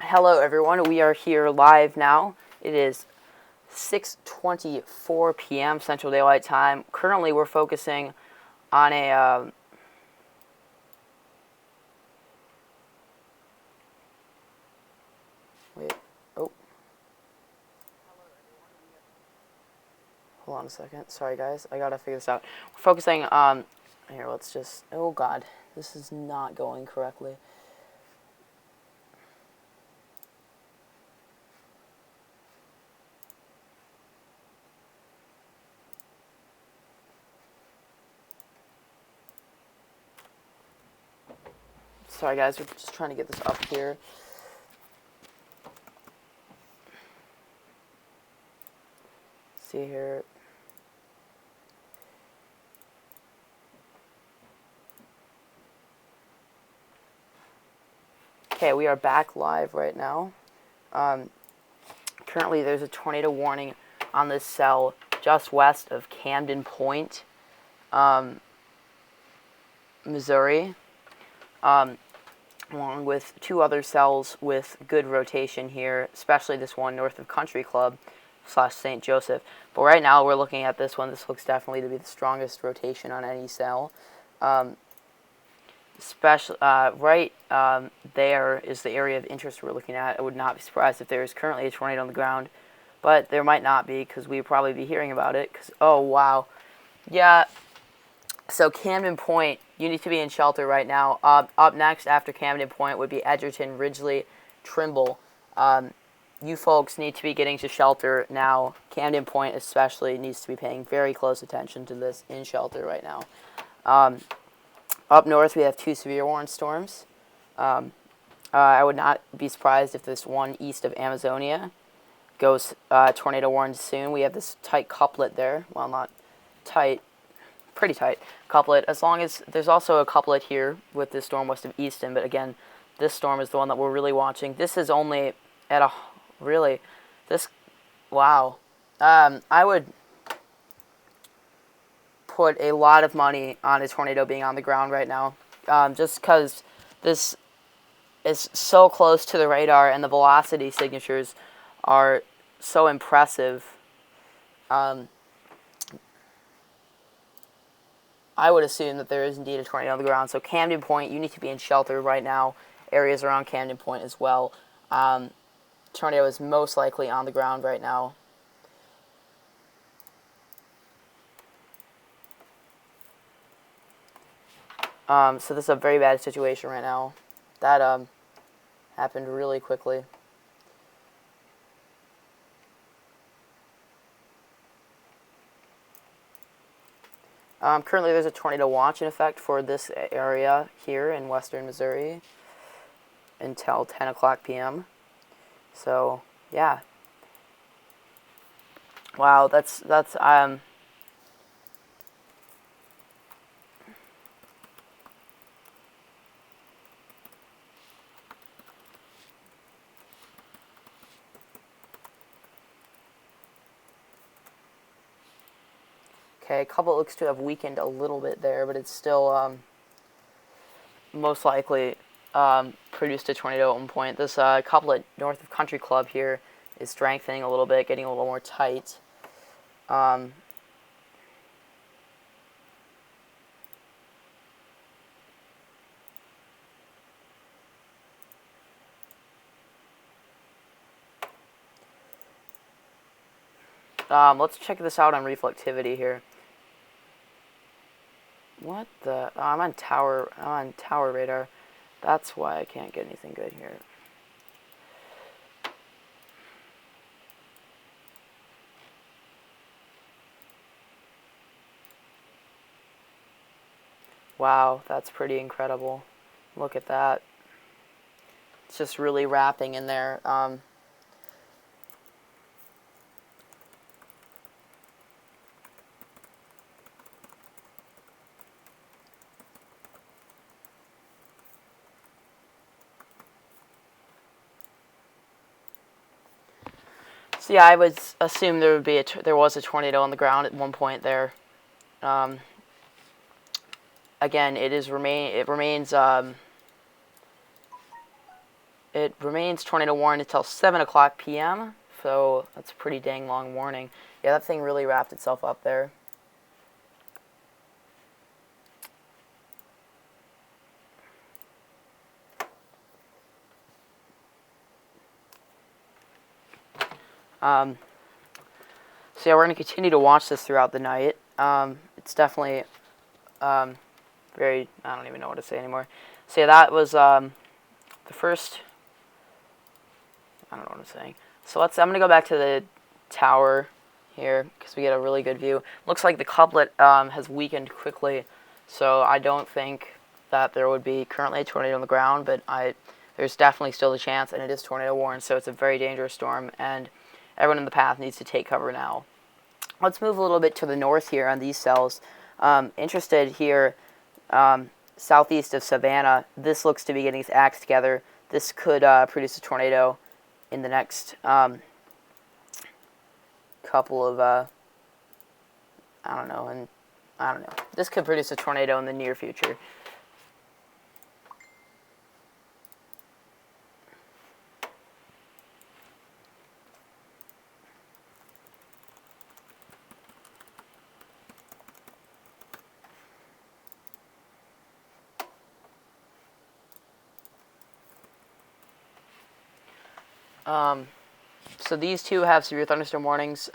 Hello, everyone. We are here live now. It is 6:24 p.m. Central Daylight Time. Currently, we're focusing on a wait. Oh, hold on a second. Sorry, guys. I gotta figure this out. We're focusing on here. Let's just. Oh God, this is not going correctly. Sorry, guys. We're just trying to get this up here. See here. Okay, we are back live right now. Currently, there's a tornado warning on this cell just west of Camden Point, Missouri, along with two other cells with good rotation here, especially this one north of Country Club / St. Joseph. But right now, we're looking at this one. This looks definitely to be the strongest rotation on any cell. Right there is the area of interest we're looking at. I would not be surprised if there is currently a tornado on the ground, but there might not be because we'd probably be hearing about it. Oh, wow. Yeah, so Camden Point, you need to be in shelter right now. Up next after Camden Point would be Edgerton, Ridgely, Trimble. You folks need to be getting to shelter now. Camden Point especially needs to be paying very close attention to this in shelter right now. Up north, we have two severe warning storms. I would not be surprised if this one east of Amazonia goes tornado warned soon. We have this tight couplet there. Well, not tight, pretty tight couplet. As long as there's also a couplet here with this storm west of Easton. But again, this storm is the one that we're really watching. This is only at a really this. Wow. I would put a lot of money on a tornado being on the ground right now, just because this is so close to the radar and the velocity signatures are so impressive. I would assume that there is indeed a tornado on the ground. So Camden Point, you need to be in shelter right now. Areas around Camden Point as well. Tornado is most likely on the ground right now. So this is a very bad situation right now. That happened really quickly. Currently, there's a tornado watch in effect for this area here in western Missouri until 10 o'clock p.m. So, yeah. Wow, that's okay. A couple looks to have weakened a little bit there, but it's still most likely produced a tornado at one point. This couplet north of Country Club here is strengthening a little bit, getting a little more tight. Let's check this out on reflectivity here. What the? Oh, I'm on tower radar. That's why I can't get anything good here. Wow, that's pretty incredible. Look at that. It's just really wrapping in there. So yeah, I would assume there would be there was a tornado on the ground at one point there. Again, it remains it remains tornado warned until 7 o'clock p.m., so that's a pretty dang long warning. Yeah, that thing really wrapped itself up there. So yeah, we're going to continue to watch this throughout the night. It's definitely very, I don't even know what to say anymore. So yeah, that was the first, I don't know what I'm saying. So I'm going to go back to the tower here because we get a really good view. Looks like the couplet has weakened quickly, so I don't think that there would be currently a tornado on the ground, but there's definitely still the chance, and it is tornado warned, so it's a very dangerous storm, and everyone in the path needs to take cover now. Let's move a little bit to the north here on these cells. Interested here, southeast of Savannah, this looks to be getting its acts together. This could produce a tornado in the next couple of, I don't know. This could produce a tornado in the near future. So these two have severe thunderstorm warnings.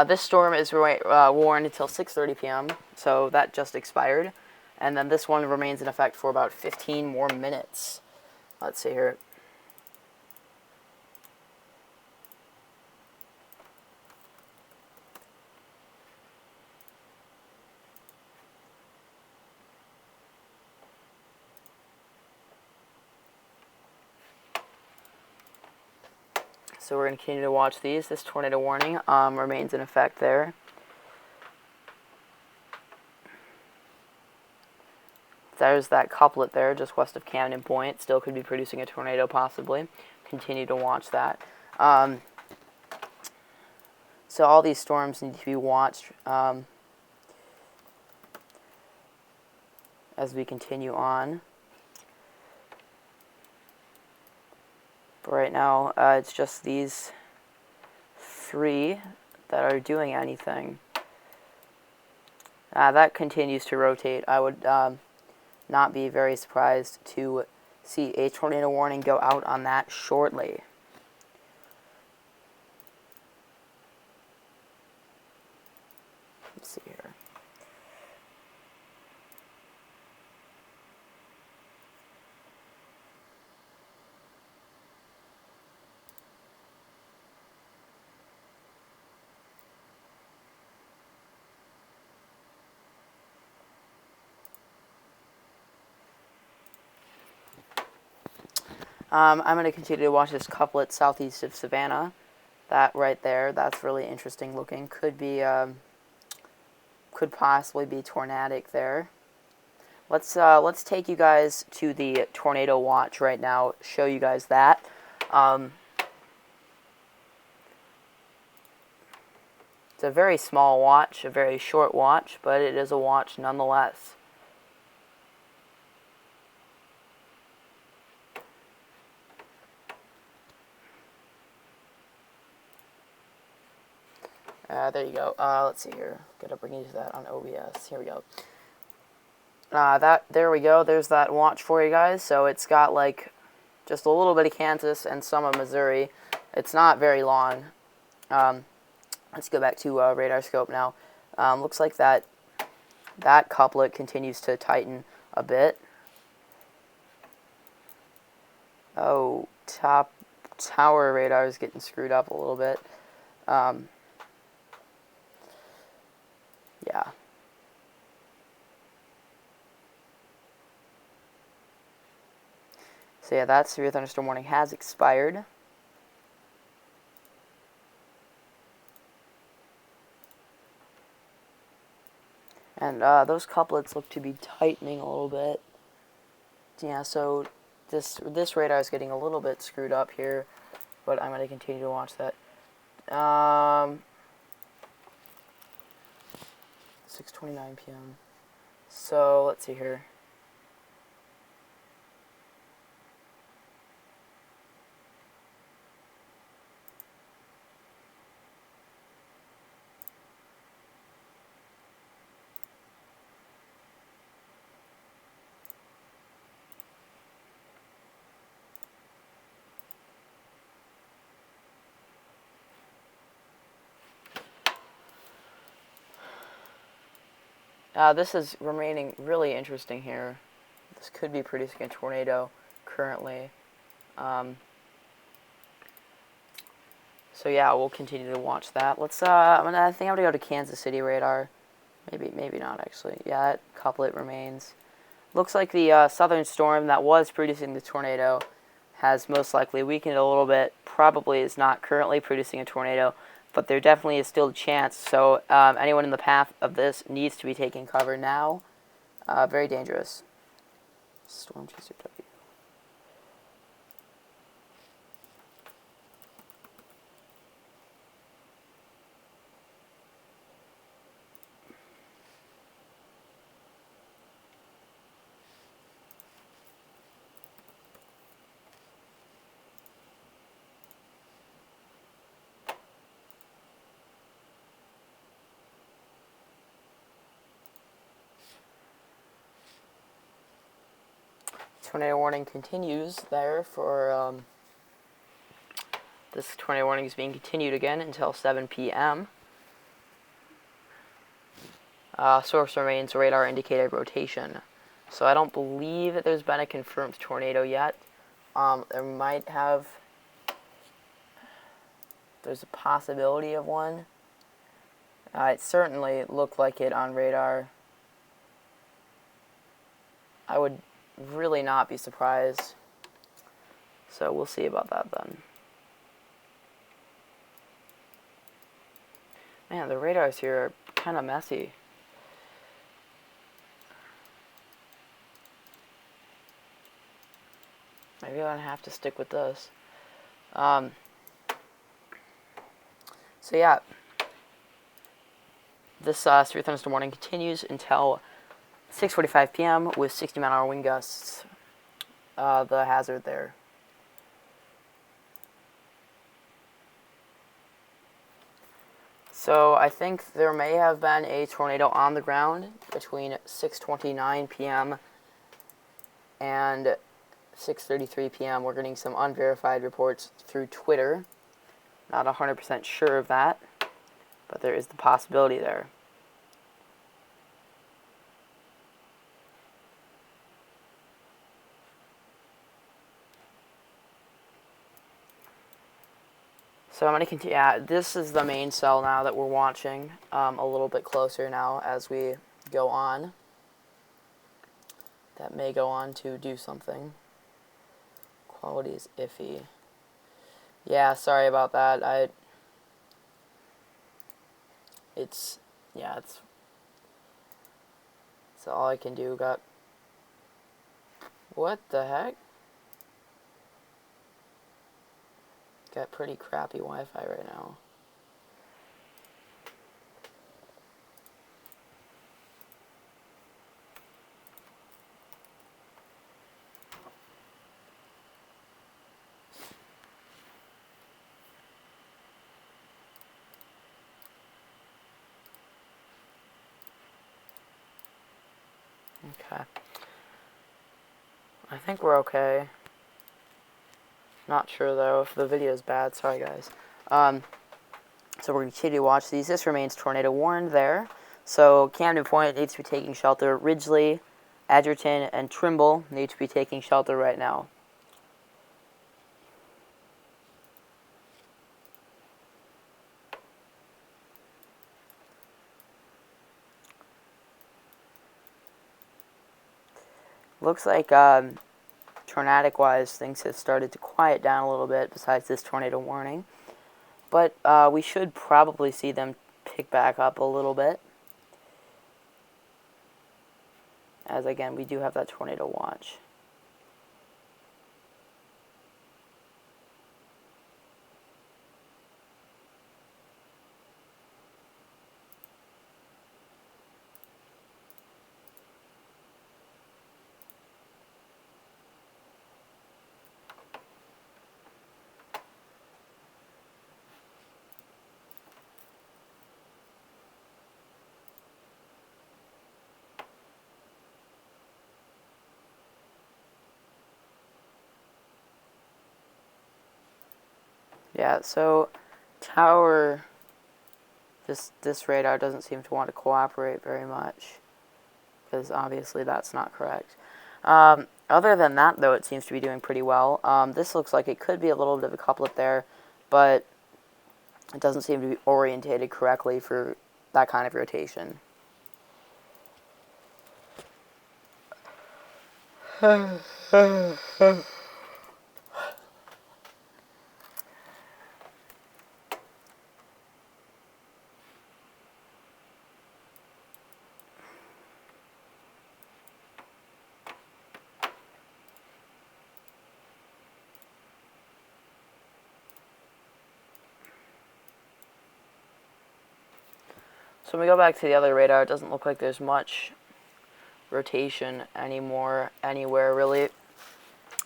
This storm is warned until 6:30 p.m., so that just expired. And then this one remains in effect for about 15 more minutes. Let's see here. So we're going to continue to watch these. This tornado warning remains in effect there. There's that couplet there just west of Camden Point. Still could be producing a tornado possibly. Continue to watch that. So all these storms need to be watched as we continue on. But right now, it's just these three that are doing anything. That continues to rotate. I would not be very surprised to see a tornado warning go out on that shortly. Let's see here. I'm going to continue to watch this couplet southeast of Savannah. That right there, that's really interesting looking. Could possibly be tornadic there. Let's take you guys to the tornado watch right now. Show you guys that. It's a very small watch, a very short watch, but it is a watch nonetheless. There you go. Let's see here. Gotta bring you to that on OBS. Here we go. There we go. There's that watch for you guys. So it's got like just a little bit of Kansas and some of Missouri. It's not very long. Let's go back to radar scope now. Looks like that couplet continues to tighten a bit. Oh, top tower radar is getting screwed up a little bit. Yeah. So yeah, that severe thunderstorm warning has expired. And those couplets look to be tightening a little bit. Yeah, so this radar is getting a little bit screwed up here, but I'm going to continue to watch that. 6:29 p.m. So let's see here. This is remaining really interesting here. This could be producing a tornado currently. So yeah, we'll continue to watch that. Let's. I think I'm gonna go to Kansas City radar. Maybe not actually. Yeah, that couplet remains. Looks like the southern storm that was producing the tornado has most likely weakened a little bit. Probably is not currently producing a tornado, but there definitely is still a chance. So anyone in the path of this needs to be taking cover now. Very dangerous. Storm chaser W. Tornado warning continues there for this tornado warning is being continued again until 7 p.m. Source remains radar indicated rotation. So I don't believe that there's been a confirmed tornado yet. There's a possibility of one. It certainly looked like it on radar. I would really not be surprised. So we'll see about that then. Man, the radars here are kind of messy. Maybe I'm going to have to stick with this. So yeah, this severe thunderstorm warning continues until 6:45 p.m. with 60-mile-an-hour wind gusts. The hazard there. So I think there may have been a tornado on the ground between 6:29 p.m. and 6:33 p.m. We're getting some unverified reports through Twitter. Not 100% sure of that, but there is the possibility there. So I'm going to continue. Yeah, this is the main cell now that we're watching a little bit closer now as we go on. That may go on to do something. Quality is iffy. Yeah, sorry about that. It's all I can do. What the heck? Got pretty crappy Wi-Fi right now. Okay. I think we're okay. Not sure though if the video is bad. Sorry guys. So we're going to continue to watch these. This remains tornado warned there. So Camden Point needs to be taking shelter. Ridgely, Edgerton, and Trimble need to be taking shelter right now. Looks like tornadic-wise, things have started to quiet down a little bit besides this tornado warning. But we should probably see them pick back up a little bit. As again, we do have that tornado watch. Yeah, so tower, this radar doesn't seem to want to cooperate very much, because obviously that's not correct. Other than that, though, it seems to be doing pretty well. This looks like it could be a little bit of a couplet there, but it doesn't seem to be orientated correctly for that kind of rotation. So when we go back to the other radar, it doesn't look like there's much rotation anymore anywhere, really.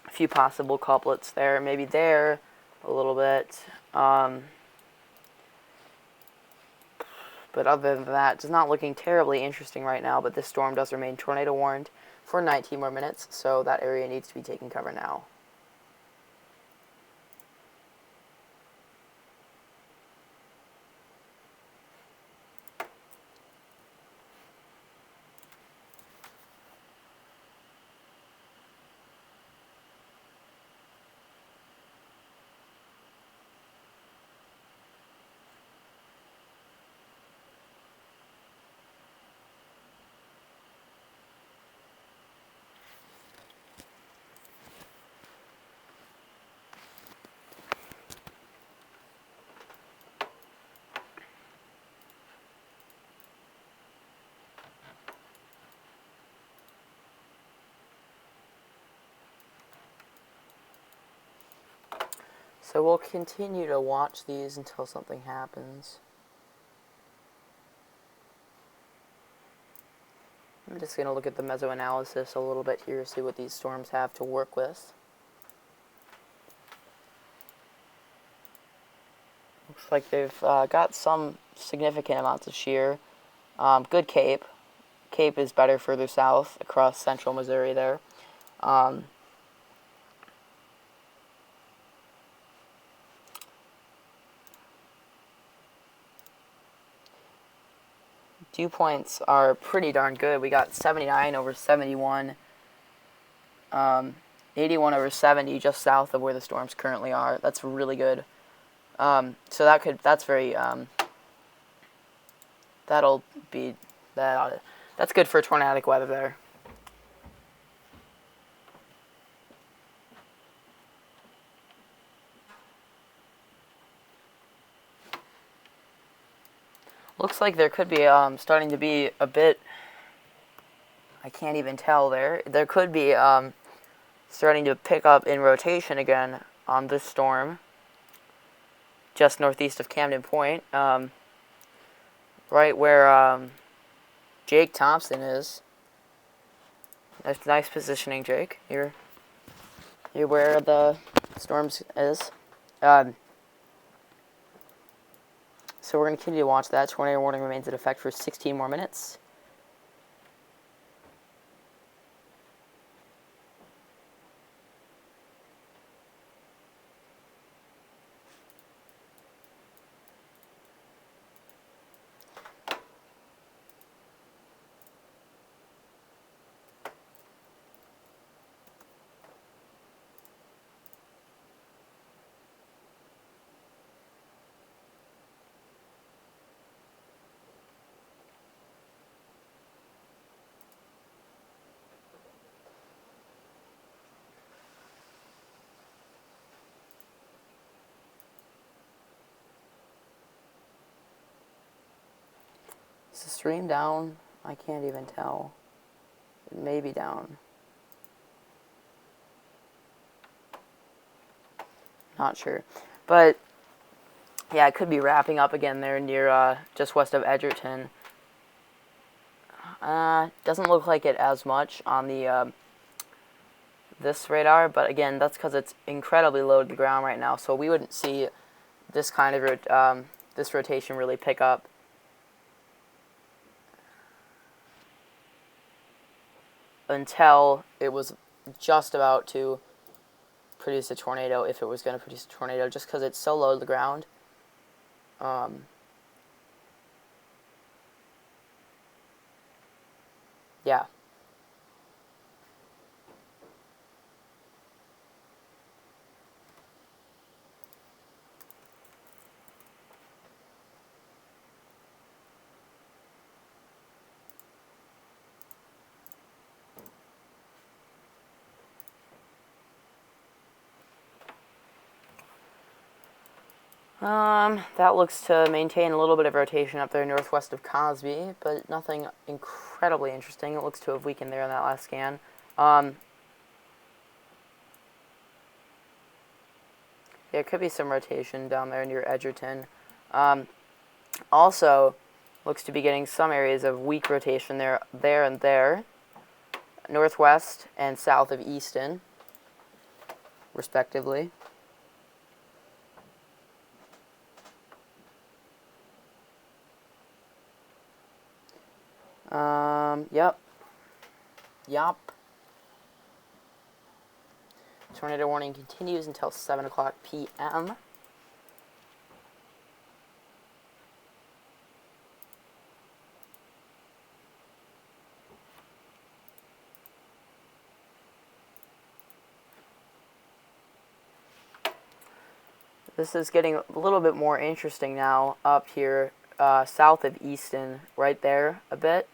A few possible couplets there, maybe there a little bit. But other than that, it's not looking terribly interesting right now, but this storm does remain tornado warned for 19 more minutes, so that area needs to be taking cover now. So we'll continue to watch these until something happens. I'm just going to look at the mesoanalysis a little bit here, see what these storms have to work with. Looks like they've got some significant amounts of shear. Good Cape. Cape is better further south across central Missouri there. Dew points are pretty darn good. We got 79 over 71, 81 over 70 just south of where the storms currently are. That's really good. So that's very, that'll be, that's good for tornadic weather there. Looks like there could be starting to be a bit, I can't even tell there. There could be starting to pick up in rotation again on this storm, just northeast of Camden Point, right where Jake Thompson is. That's nice positioning, Jake. You're where the storms is. So we're going to continue to watch that. Tornado warning remains in effect for 16 more minutes. Is the stream down? I can't even tell. It may be down. Not sure. But, yeah, it could be wrapping up again there near just west of Edgerton. Doesn't look like it as much on the this radar, but again, that's because it's incredibly low to the ground right now, so we wouldn't see this kind of this rotation really pick up until it was just about to produce a tornado if it was going to produce a tornado, just because it's so low to the ground. Yeah. That looks to maintain a little bit of rotation up there northwest of Cosby, but nothing incredibly interesting. It looks to have weakened there in that last scan. There could be some rotation down there near Edgerton. Also, looks to be getting some areas of weak rotation there and there, northwest and south of Easton, respectively. Yep. Yup. Tornado warning continues until 7 o'clock p.m. This is getting a little bit more interesting now up here south of Easton, right there a bit,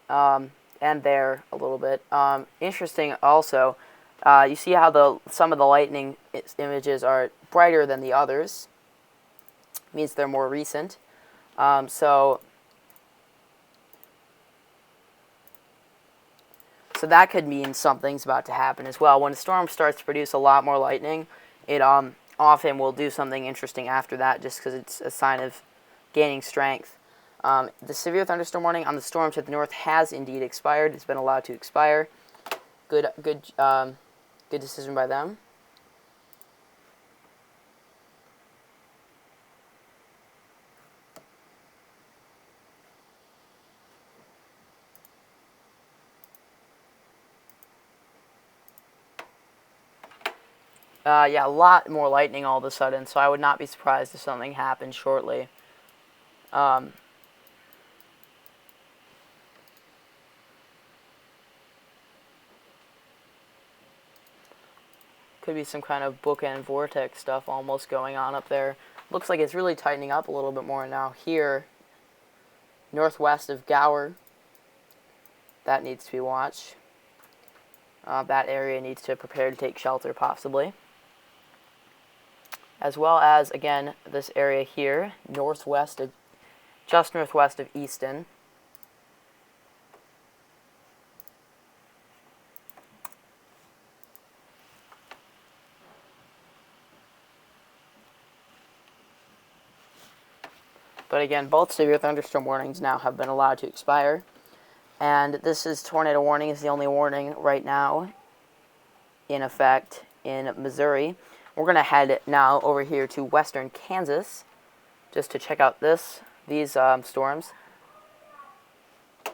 and there a little bit. Interesting also, you see how some of the lightning images are brighter than the others. Means they're more recent. So that could mean something's about to happen as well. When a storm starts to produce a lot more lightning, it often will do something interesting after that, just because it's a sign of gaining strength. The severe thunderstorm warning on the storm to the north has indeed expired. It's been allowed to expire. Good decision by them. Yeah, a lot more lightning all of a sudden, so I would not be surprised if something happened shortly. Could be some kind of bookend vortex stuff almost going on up there. Looks like it's really tightening up a little bit more now here, northwest of Gower. That needs to be watched. That area needs to prepare to take shelter, possibly. As well as, again, this area here, just northwest of Easton. But again, both severe thunderstorm warnings now have been allowed to expire. And this is tornado warning is the only warning right now in effect in Missouri. We're going to head now over here to western Kansas just to check out these storms.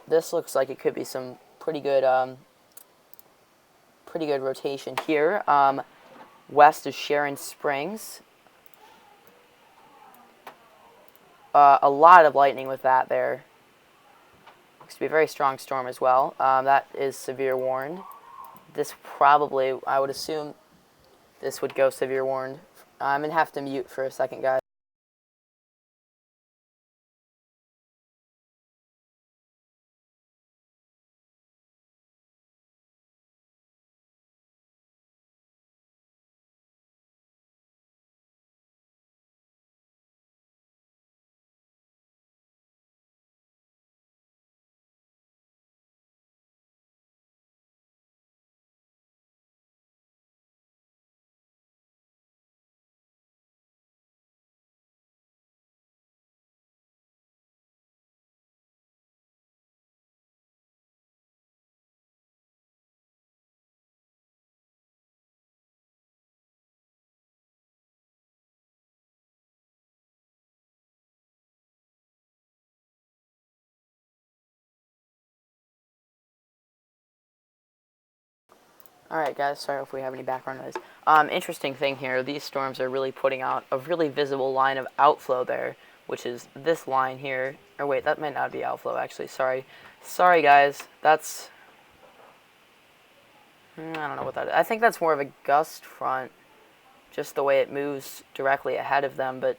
This looks like it could be some pretty good rotation here. West of Sharon Springs. A lot of lightning with that there. Looks to be a very strong storm as well. That is severe warned. This probably, I would assume, this would go severe warned. I'm going to have to mute for a second, guys. Alright guys, sorry if we have any background noise. Interesting thing here, these storms are really putting out a really visible line of outflow there, which is this line here. Or wait, that might not be outflow actually, sorry. Sorry guys, that's... I don't know what that is. I think that's more of a gust front, just the way it moves directly ahead of them, but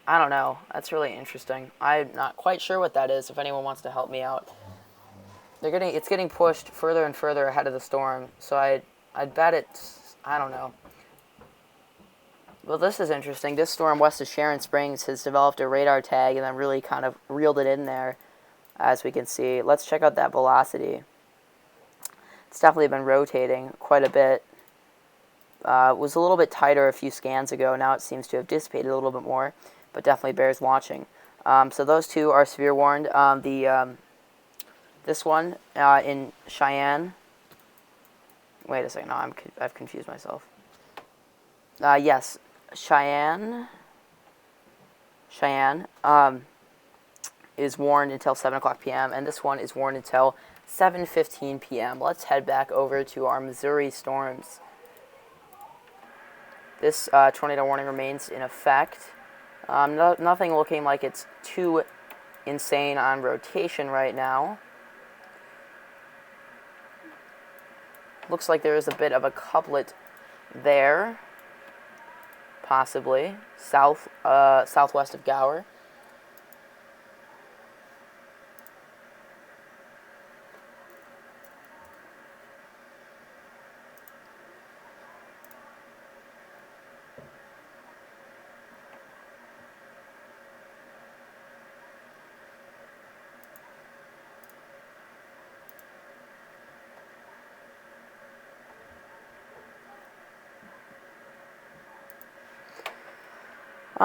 I don't know. That's really interesting. I'm not quite sure what that is, if anyone wants to help me out. It's getting pushed further and further ahead of the storm, so I'd bet it's, I don't know. Well, this is interesting. This storm west of Sharon Springs has developed a radar tag and then really kind of reeled it in there, as we can see. Let's check out that velocity. It's definitely been rotating quite a bit. It was a little bit tighter a few scans ago. Now it seems to have dissipated a little bit more, but definitely bears watching. So those two are severe warned. This one in Cheyenne. Wait a second. No, I've confused myself. Yes, Cheyenne is warned until 7 o'clock p.m., and this one is warned until 7:15 p.m. Let's head back over to our Missouri storms. This tornado warning remains in effect. Nothing looking like it's too insane on rotation right now. Looks like there is a bit of a couplet there, possibly southwest of Gower.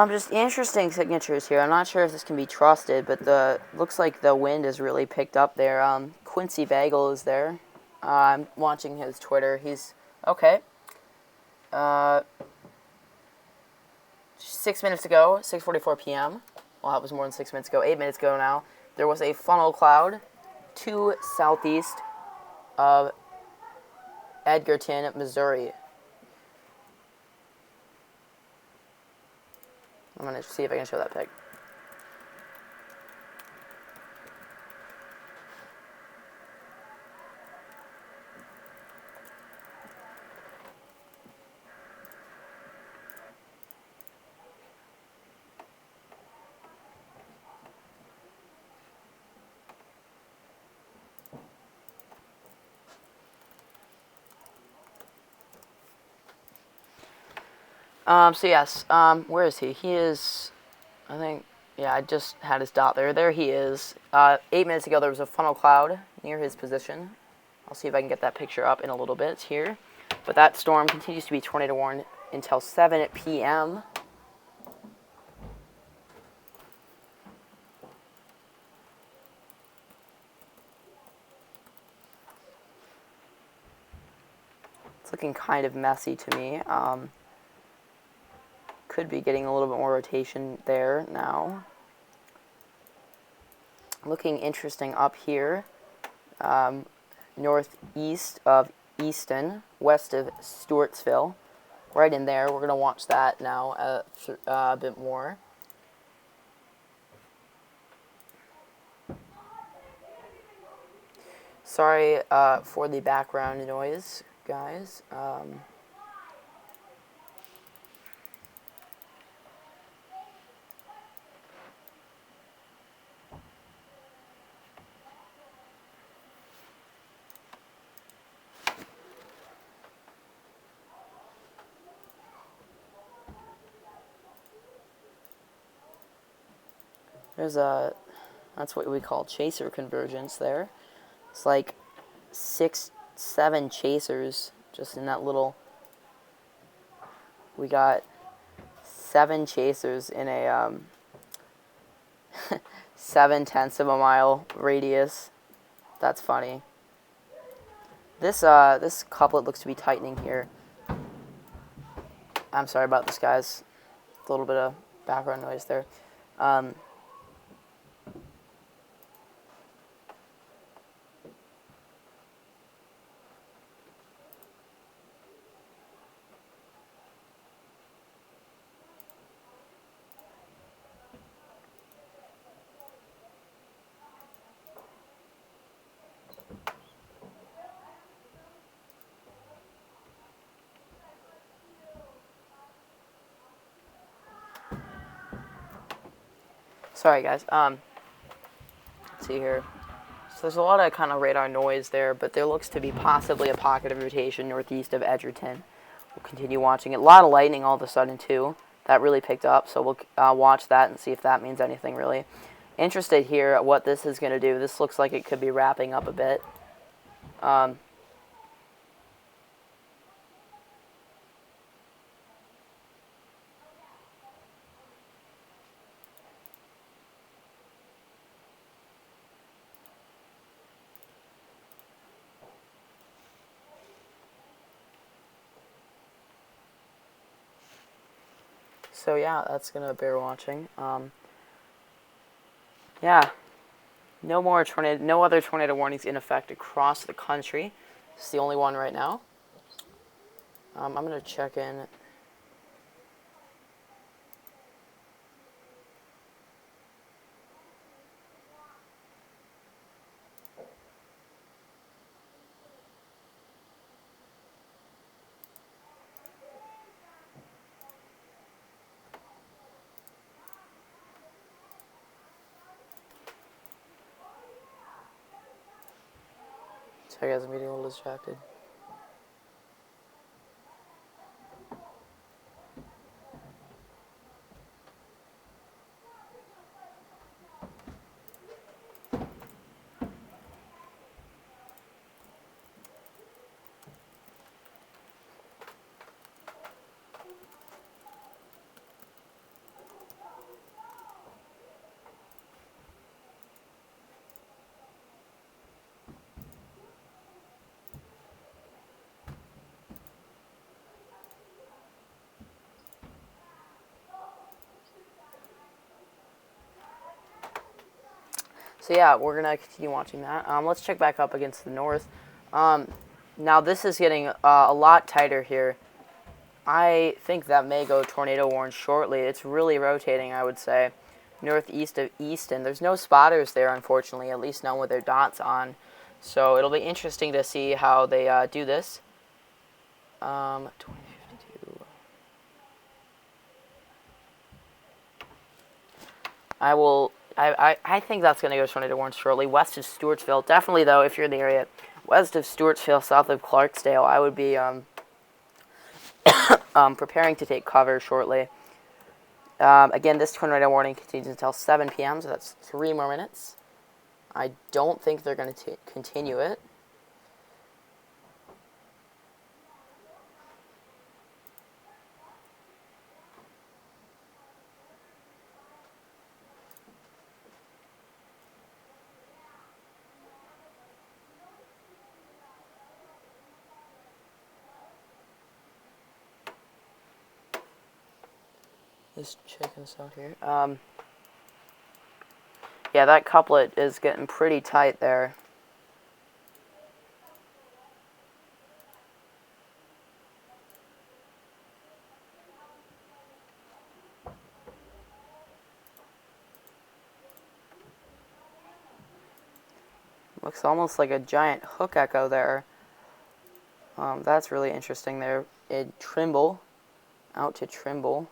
Just interesting signatures here. I'm not sure if this can be trusted, but looks like the wind has really picked up there. Quincy Bagel is there. I'm watching his Twitter. He's okay. 6 minutes ago, 6:44 p.m. Well, that was more than 6 minutes ago. 8 minutes ago now. There was a funnel cloud to southeast of Edgerton, Missouri. I'm going to see if I can show that pic. So yes, where is he? He is, I think, yeah, I just had his dot there. There he is. 8 minutes ago, there was a funnel cloud near his position. I'll see if I can get that picture up in a little bit here. But that storm continues to be tornado warned until 7 p.m. It's looking kind of messy to me. Could be getting a little bit more rotation there now. Looking interesting up here. Northeast of Easton, west of Stewartsville. Right in there. We're going to watch that now a bit more. Sorry for the background noise, guys. That's what we call chaser convergence there. It's like 6, 7 chasers just in that little, we got 7 chasers in a 7/10 of a mile radius. That's funny. This couplet looks to be tightening here. I'm sorry about this, guys. A little bit of background noise there. Sorry, guys. Let's see here. So there's a lot of kind of radar noise there, but there looks to be possibly a pocket of rotation northeast of Edgerton. We'll continue watching it. A lot of lightning all of a sudden, too. That really picked up, so we'll watch that and see if that means anything, really. Interested here at what this is going to do. This looks like it could be wrapping up a bit. So yeah, that's going to bear watching. Yeah, no other tornado warnings in effect across the country. It's the only one right now. I'm going to check in. Sorry guys, I'm getting a little distracted. So yeah, we're going to continue watching that. Let's check back up against the north. Now this is getting a lot tighter here. I think that may go tornado warned shortly. It's really rotating, I would say, northeast of Easton. There's no spotters there, unfortunately, at least none with their dots on. So it'll be interesting to see how they do this. 2052. I think that's going to go tornado warned shortly. West of Stewartsville. Definitely, though, if you're in the area, west of Stewartsville, south of Clarksdale, I would be preparing to take cover shortly. Again, this tornado warning continues until 7 p.m., so that's 3 more minutes. I don't think they're going to continue it. Just checking this out here. Yeah, that couplet is getting pretty tight there. Looks almost like a giant hook echo there. That's really interesting there. Trimble, out to Trimble.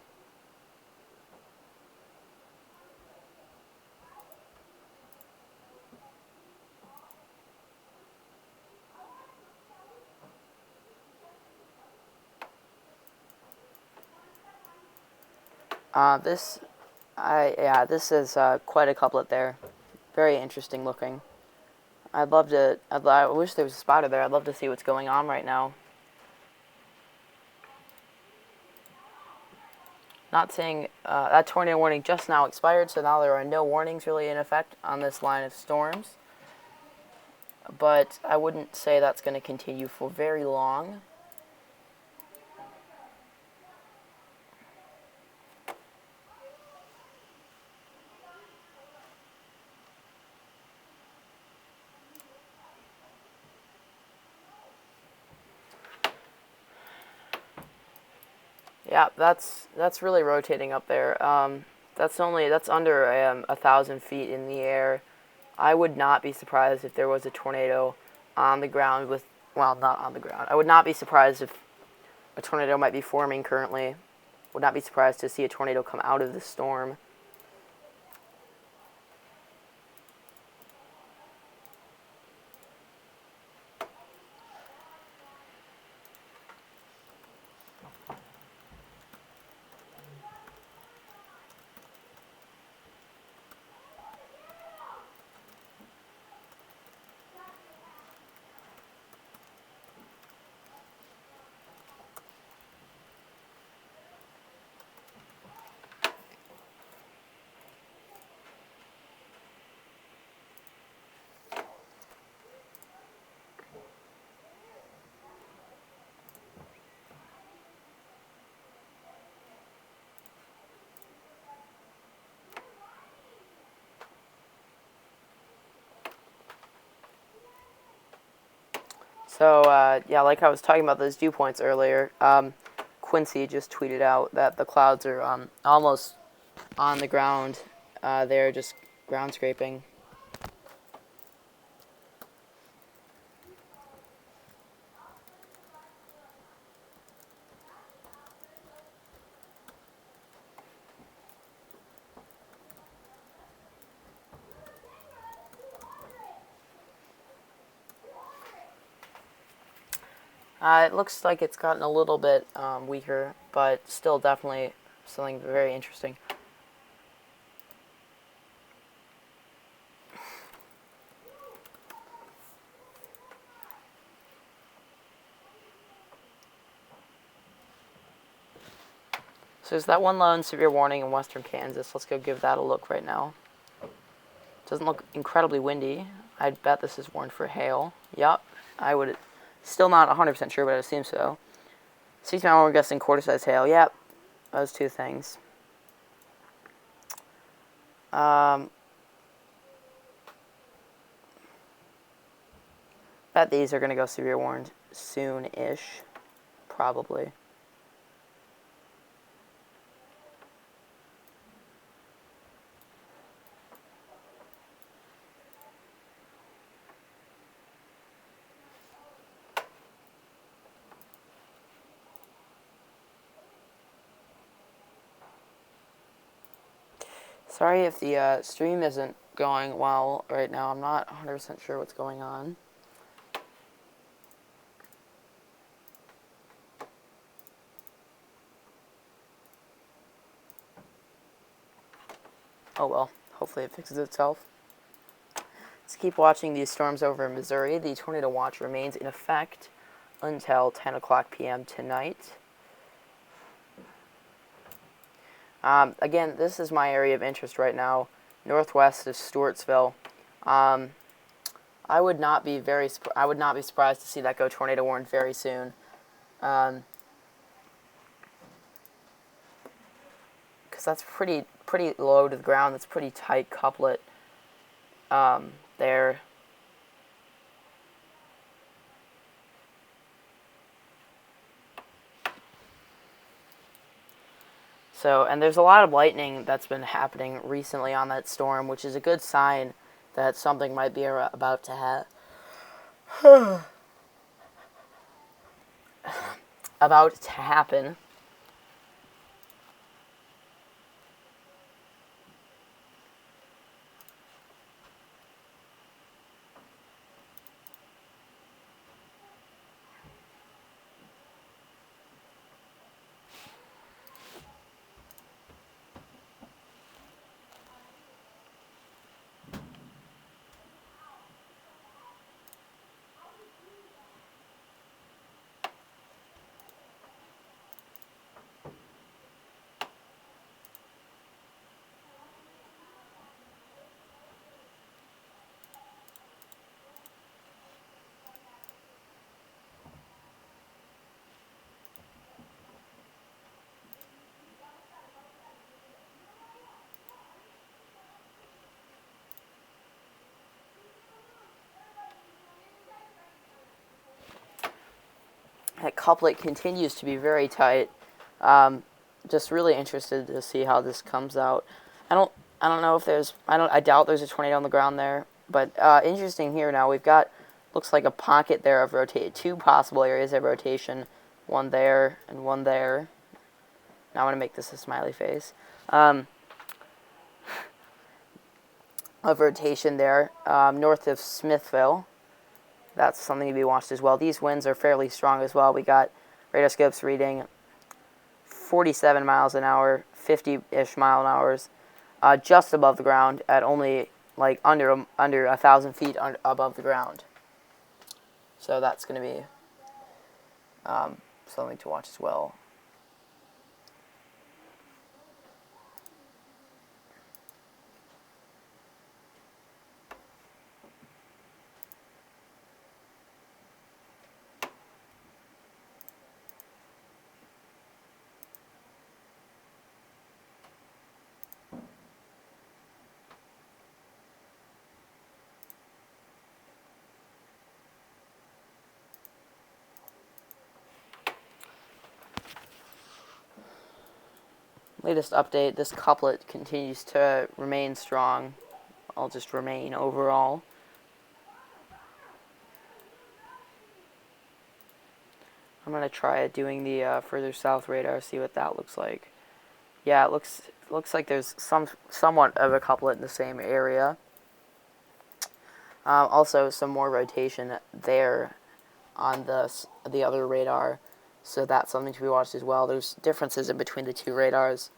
This is quite a couplet there. Very interesting looking. I wish there was a spotter there. I'd love to see what's going on right now. Not saying that tornado warning just now expired, so now there are no warnings really in effect on this line of storms. But I wouldn't say that's going to continue for very long. Yeah, that's really rotating up there. That's under 1,000 feet in the air. I would not be surprised if there was a tornado on the ground not on the ground. I would not be surprised if a tornado might be forming currently. Would not be surprised to see a tornado come out of the storm. So, yeah, like I was talking about those dew points earlier, Quincy just tweeted out that the clouds are almost on the ground. They're just ground scraping. It looks like it's gotten a little bit weaker, but still definitely something very interesting. So there's that one lone severe warning in western Kansas. Let's go give that a look right now. Doesn't look incredibly windy. I'd bet this is warned for hail. Yup, I would. Still not 100% sure, but I assume so. 60 mile we're guessing quarter-size hail. Yep, those two things. Bet these are going to go severe warned soon-ish, probably. Sorry if the stream isn't going well right now. I'm not 100% sure what's going on. Oh well, hopefully it fixes itself. Let's keep watching these storms over Missouri. The tornado watch remains in effect until 10 o'clock p.m. tonight. Again, this is my area of interest right now, northwest of Stewartsville. I would not be surprised to see that go tornado warned very soon. Because that's pretty low to the ground. That's pretty tight couplet there. So, and there's a lot of lightning that's been happening recently on that storm, which is a good sign that something might be about to happen. That couplet continues to be very tight. Just really interested to see how this comes out. I don't know if there's. I doubt there's a tornado on the ground there. But interesting here now. We've got looks like a pocket there of rotate. Two possible areas of rotation. One there and one there. Now I'm gonna make this a smiley face. Of rotation there, north of Smithville. That's something to be watched as well. These winds are fairly strong as well. We got radarscopes reading 47 miles an hour, 50-ish mile an hours, just above the ground at only like under 1,000 feet above the ground. So that's going to be something to watch as well. latest update, this couplet continues to remain strong. I'll just remain overall. I'm going to try doing the further south radar, see what that looks like. Yeah, it looks like there's somewhat of a couplet in the same area. Also, some more rotation there on the other radar, so that's something to be watched as well. There's differences in between the two radars,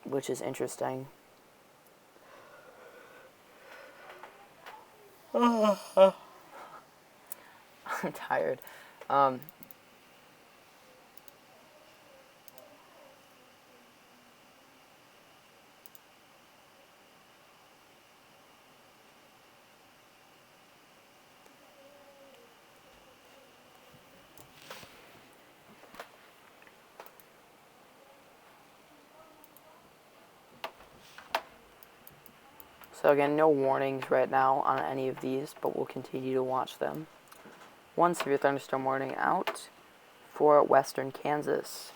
which is interesting. I'm tired. So again, no warnings right now on any of these, but we'll continue to watch them. One severe thunderstorm warning out for western Kansas.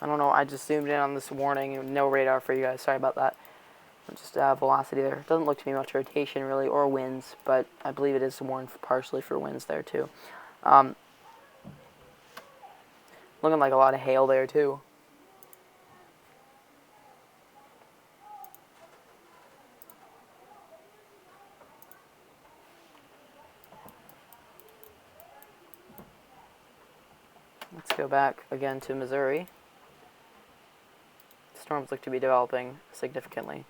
I don't know, I just zoomed in on this warning. No radar for you guys, sorry about that. Just velocity there. Doesn't look to be much rotation really, or winds, but I believe it is warned partially for winds there too. Looking like a lot of hail there too. Let's go back again to Missouri. Storms look to be developing significantly.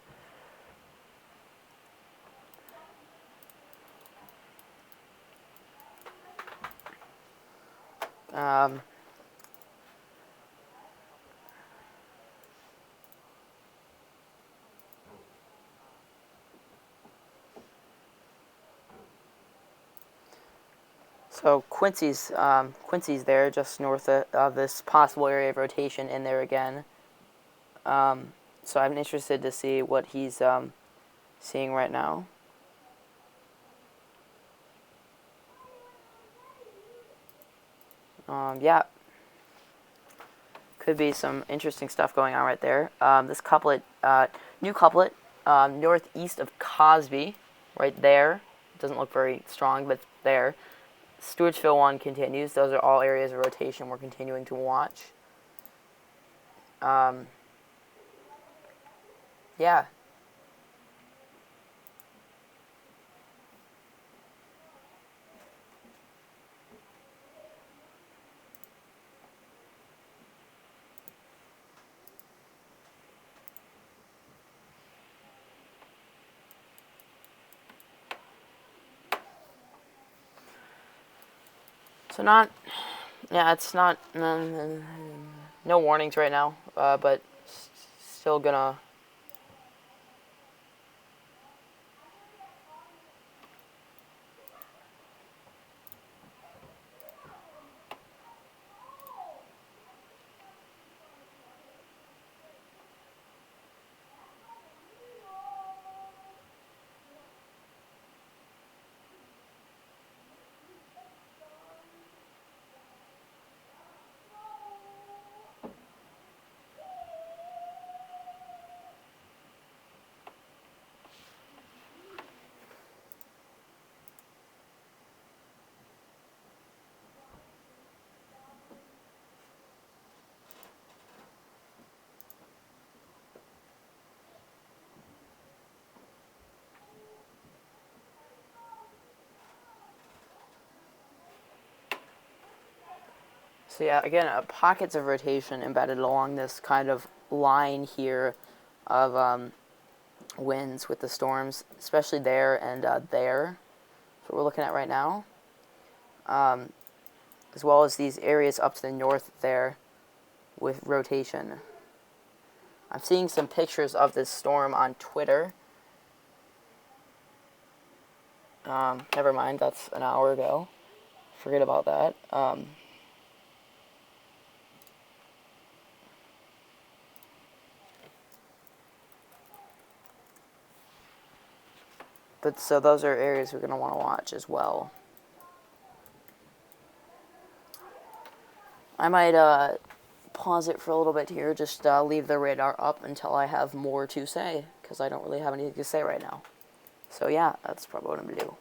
So Quincy's there, just north of this possible area of rotation in there again. So I'm interested to see what he's seeing right now. Yeah, could be some interesting stuff going on right there. This couplet, new couplet, northeast of Cosby, right there. Doesn't look very strong, but it's there. Stewartsville 1 continues. Those are all areas of rotation we're continuing to watch. Yeah. So it's not, no warnings right now, but still gonna. So yeah, again, pockets of rotation embedded along this kind of line here of winds with the storms, especially there and there. That's what we're looking at right now. As well as these areas up to the north there with rotation. I'm seeing some pictures of this storm on Twitter. Never mind, that's an hour ago. forget about that. But so those are areas we're going to want to watch as well. I might pause it for a little bit here, just leave the radar up until I have more to say, because I don't really have anything to say right now. So yeah, that's probably what I'm going to do.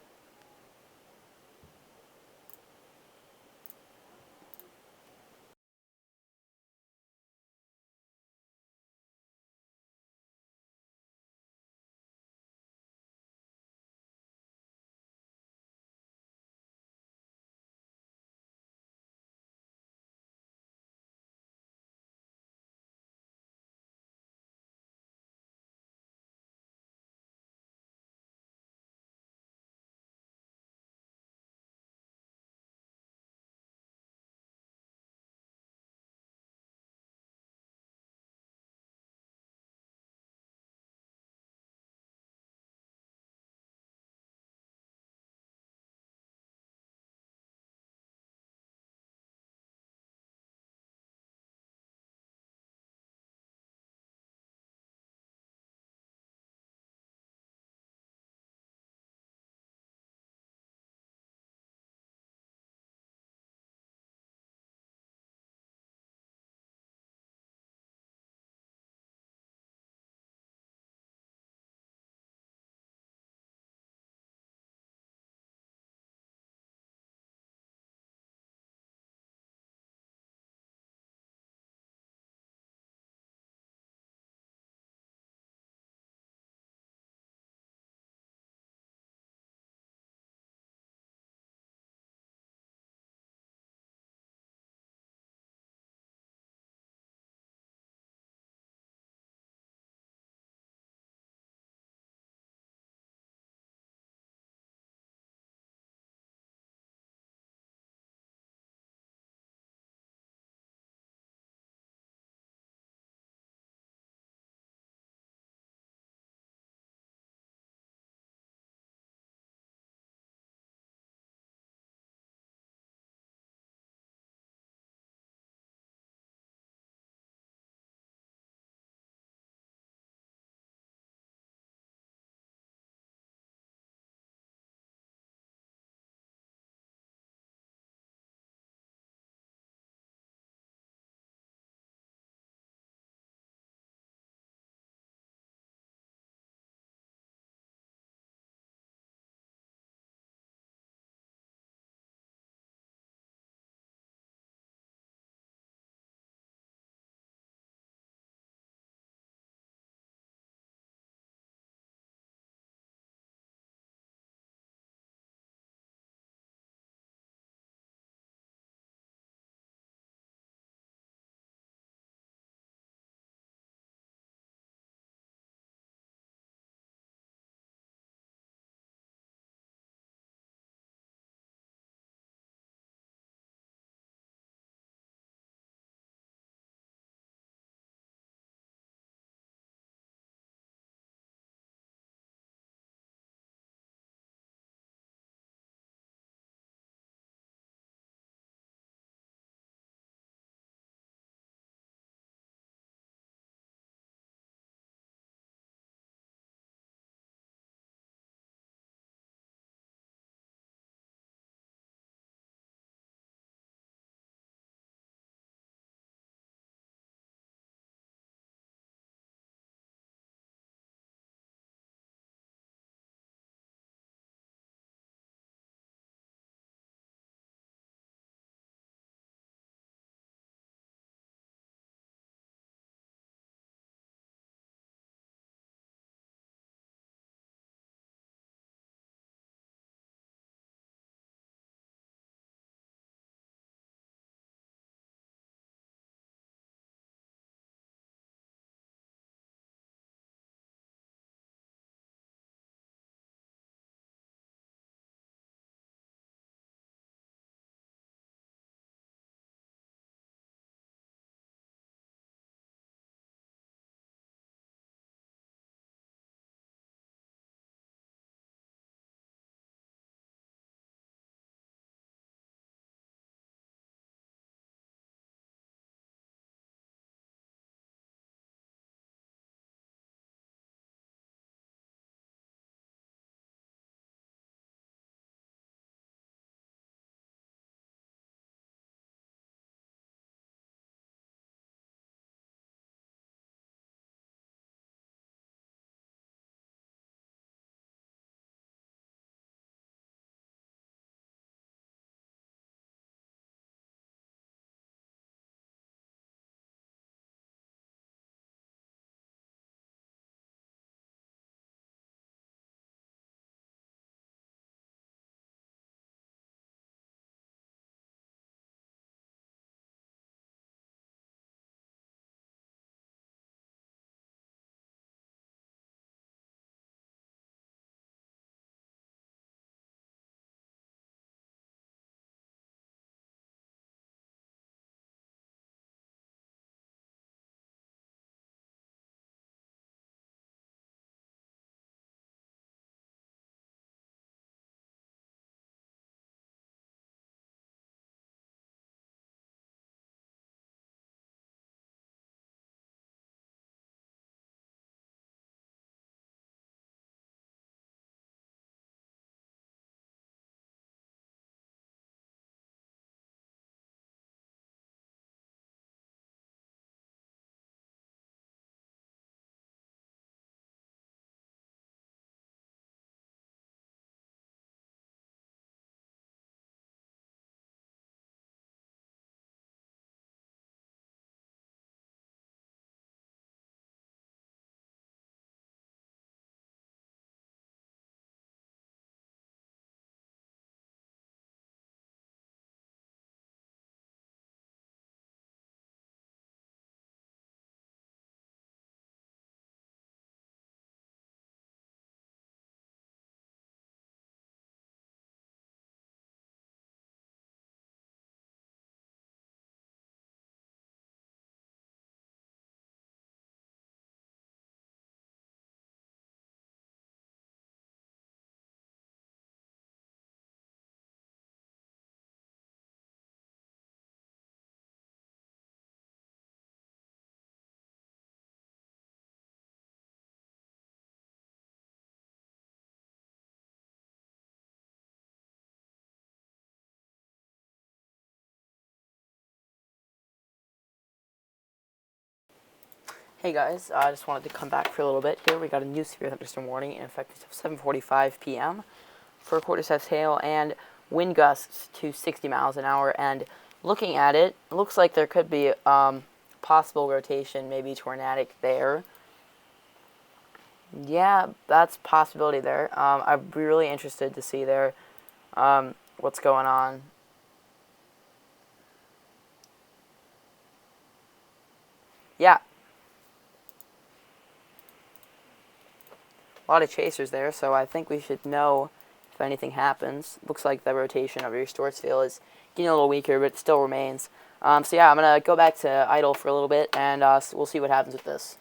Hey guys, I just wanted to come back for a little bit here. We got a new severe thunderstorm warning in effect until 7:45 p.m. for quarter-sized hail and wind gusts to 60 miles an hour. And looking at it, it looks like there could be possible rotation, maybe tornadic there. Yeah, that's a possibility there. I'd be really interested to see there what's going on. Yeah, a lot of chasers there, so I think we should know if anything happens. Looks like the rotation of your storage field is getting a little weaker, but it still remains. So yeah, I'm going to go back to idle for a little bit, and we'll see what happens with this.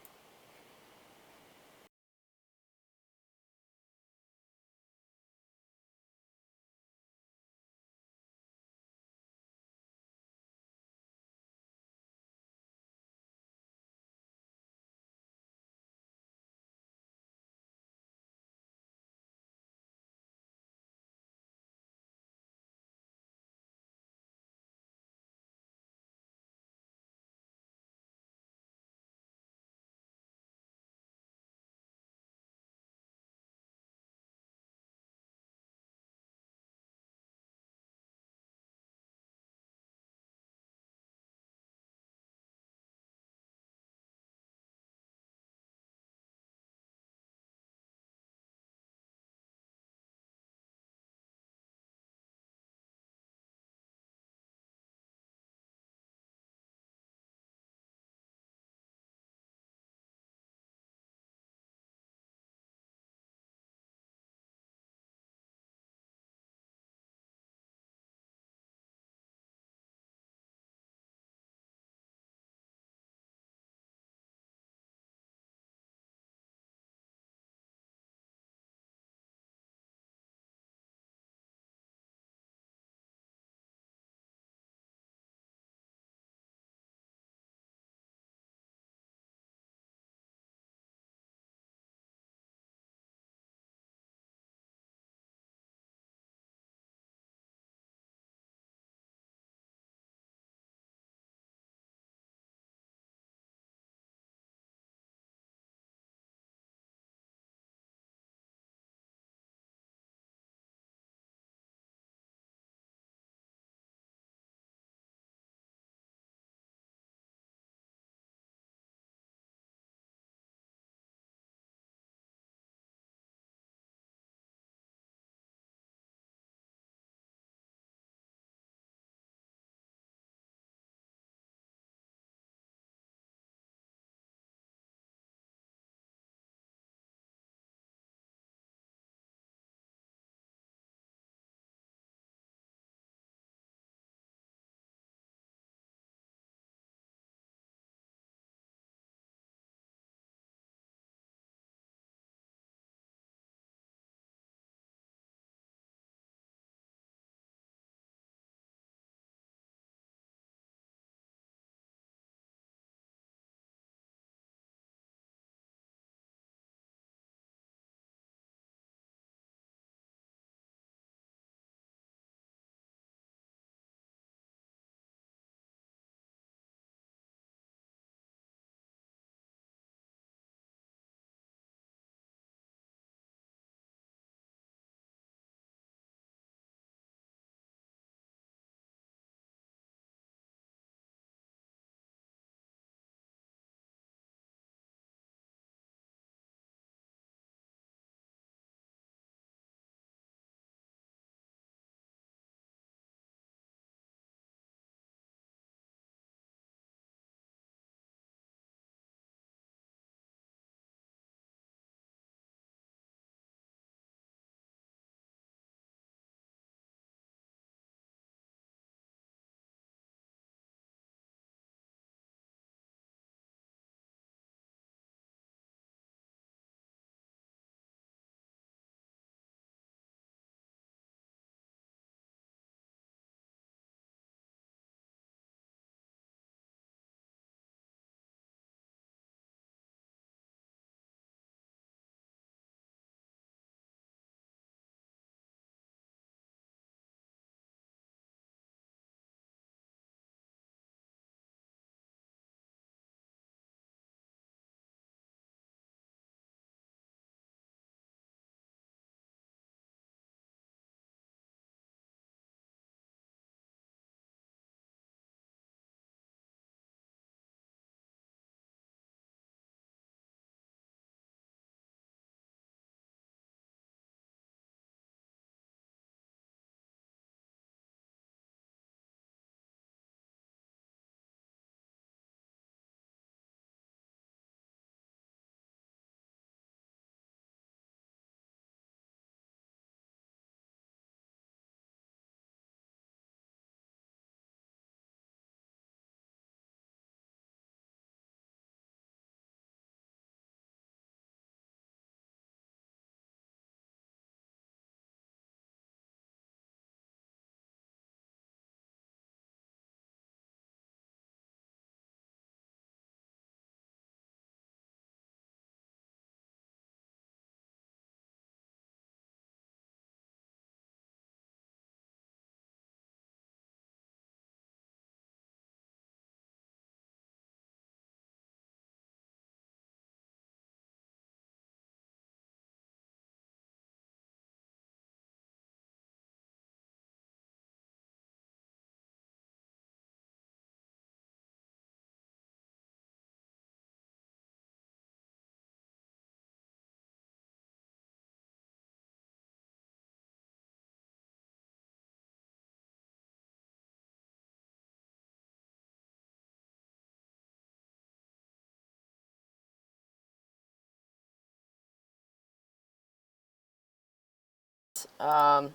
Um,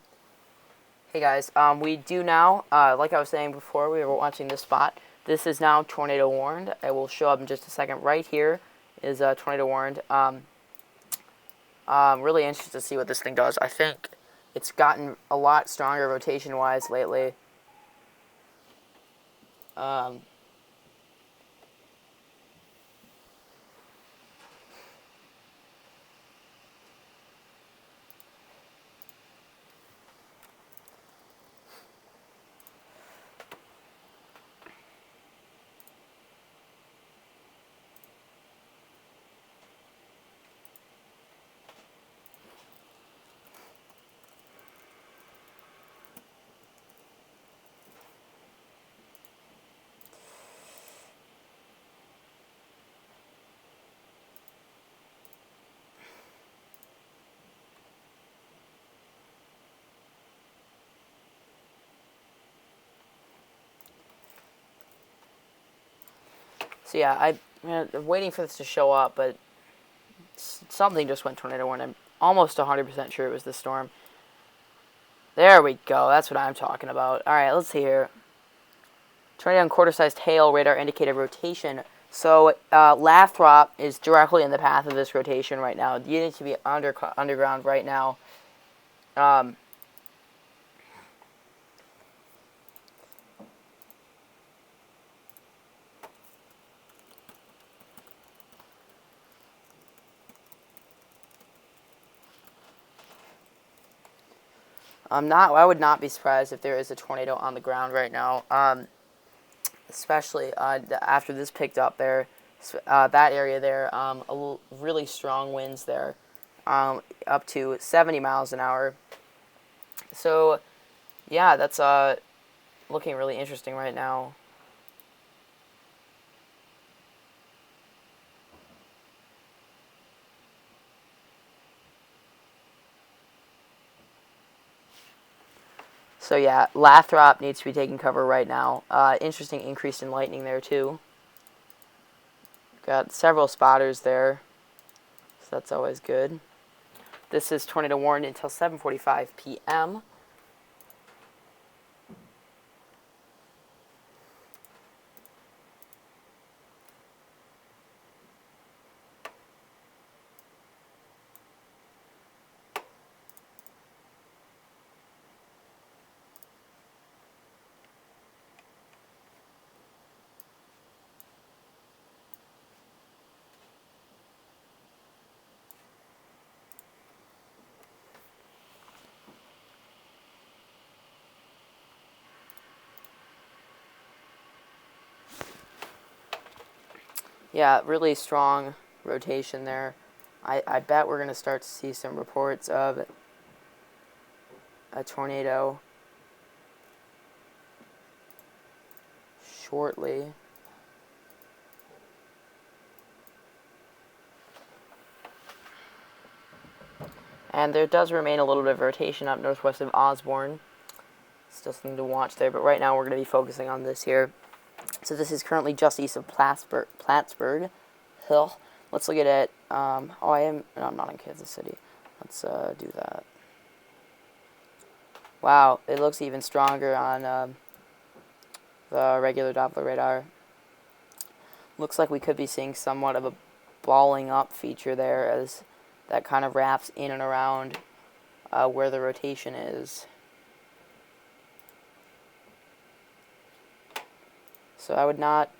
hey guys, we do now, like I was saying before, we were watching this spot. This is now tornado warned. It will show up in just a second. Right here is tornado warned. Really interested to see what this thing does. I think it's gotten a lot stronger rotation-wise lately. Um, so yeah, I'm waiting for this to show up, but something just went tornado warned. I'm almost 100% sure it was the storm. There we go. That's what I'm talking about. All right, let's see here. Tornado and quarter-sized hail radar indicated rotation. So Lathrop is directly in the path of this rotation right now. You need to be underground right now. Um, I would not be surprised if there is a tornado on the ground right now. Especially after this picked up there, that area there, really strong winds there, up to 70 miles an hour. So, yeah, that's looking really interesting right now. So yeah, Lathrop needs to be taking cover right now. Interesting increase in lightning there too. Got several spotters there, so that's always good. This is tornado warned until 7:45 p.m. Yeah, really strong rotation there. I bet we're going to start to see some reports of a tornado shortly. And there does remain a little bit of rotation up northwest of Osborne. Still something to watch there, but right now we're going to be focusing on this here. So this is currently just east of Plattsburgh. Hill. Let's look at it. No, I'm not in Kansas City. Let's do that. Wow, it looks even stronger on the regular Doppler radar. Looks like we could be seeing somewhat of a balling up feature there as that kind of wraps in and around where the rotation is. So I would not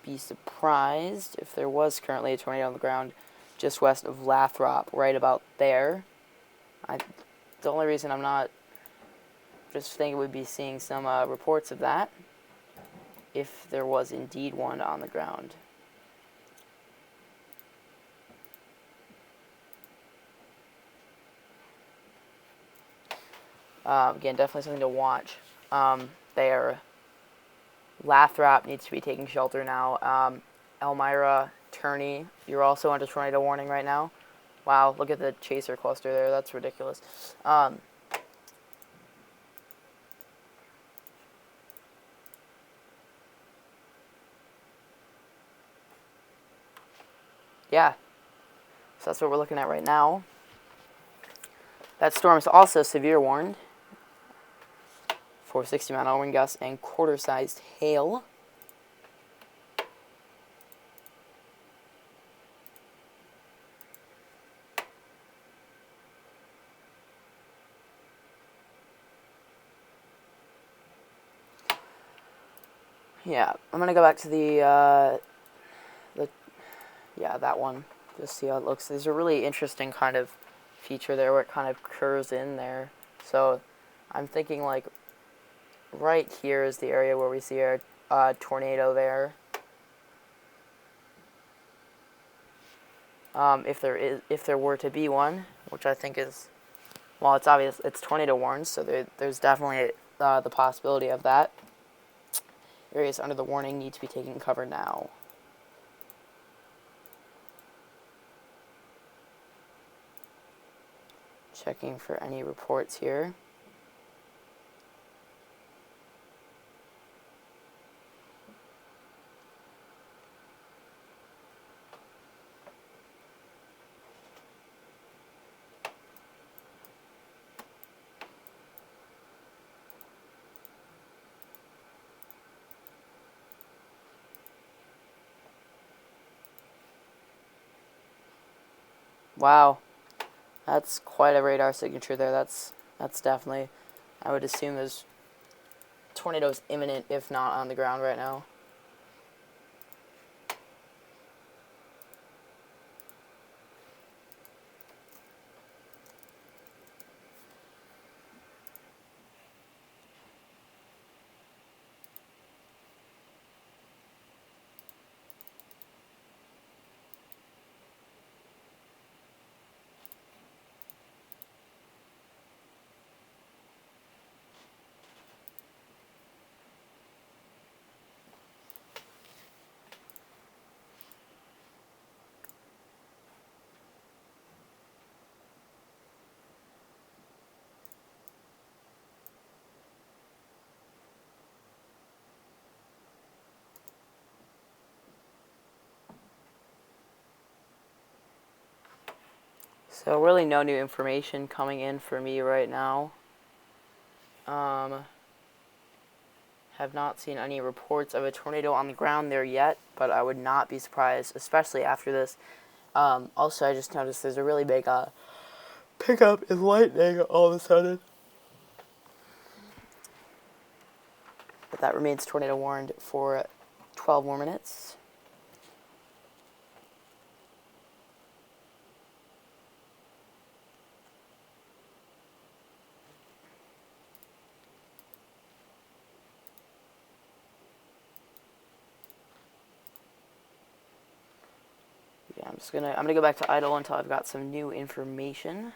be surprised if there was currently a tornado on the ground just west of Lathrop, right about there. The only reason I'm not just thinking we'd be seeing some reports of that if there was indeed one on the ground. Again, definitely something to watch there. Lathrop needs to be taking shelter now. Elmira, Turney, you're also under tornado warning right now. Wow, look at the chaser cluster there. That's ridiculous. Yeah, so that's what we're looking at right now. That storm is also severe warned for 60-mile wind gusts and quarter-sized hail. Yeah, I'm gonna go back to yeah, that one. Just see how it looks. There's a really interesting kind of feature there where it kind of curves in there. So I'm thinking like right here is the area where we see a tornado there. If there were to be one, which I think is, well, it's obvious it's tornado warned, so there's definitely the possibility of that. Areas under the warning need to be taken cover now. Checking for any reports here. Wow, that's quite a radar signature there. That's definitely, I would assume there's tornadoes imminent, if not on the ground right now. So really no new information coming in for me right now. Have not seen any reports of a tornado on the ground there yet, but I would not be surprised, especially after this. Also, I just noticed there's a really big pickup in lightning all of a sudden. But that remains tornado warned for 12 more minutes. Yeah, I'm gonna go back to idle until I've got some new information.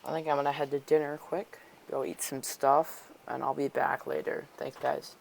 I think I'm gonna head to dinner quick, go eat some stuff, and I'll be back later. Thanks, guys.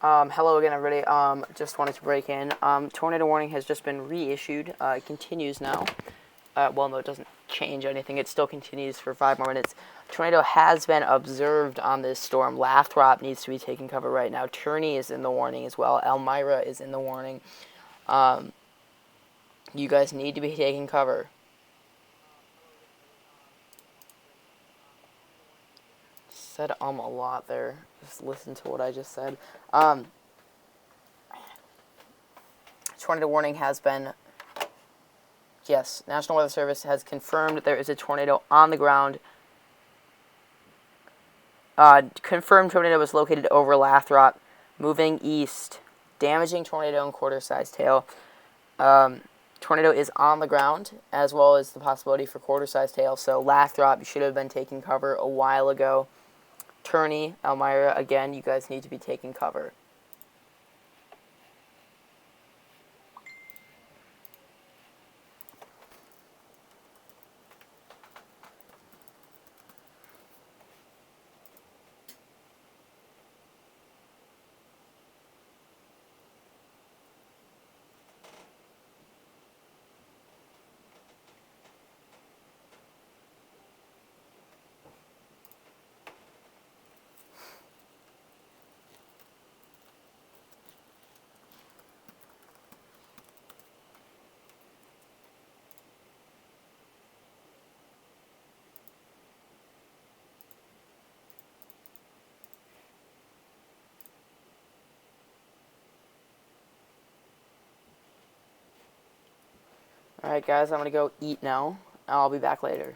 Hello again, everybody. Just wanted to break in. Tornado warning has just been reissued. It continues now. Well, no, it doesn't change anything. It still continues for 5 more minutes. Tornado has been observed on this storm. Lathrop needs to be taking cover right now. Turney is in the warning as well. Elmira is in the warning. You guys need to be taking cover. Said a lot there. Just listen to what I just said. Tornado warning has been... Yes, National Weather Service has confirmed there is a tornado on the ground. Confirmed tornado is located over Lathrop, moving east, damaging tornado and quarter-sized hail. Tornado is on the ground, as well as the possibility for quarter-sized hail. So Lathrop, you should have been taking cover a while ago. Turney, Elmira, again, you guys need to be taking cover. Alright, guys, I'm going to go eat now. I'll be back later.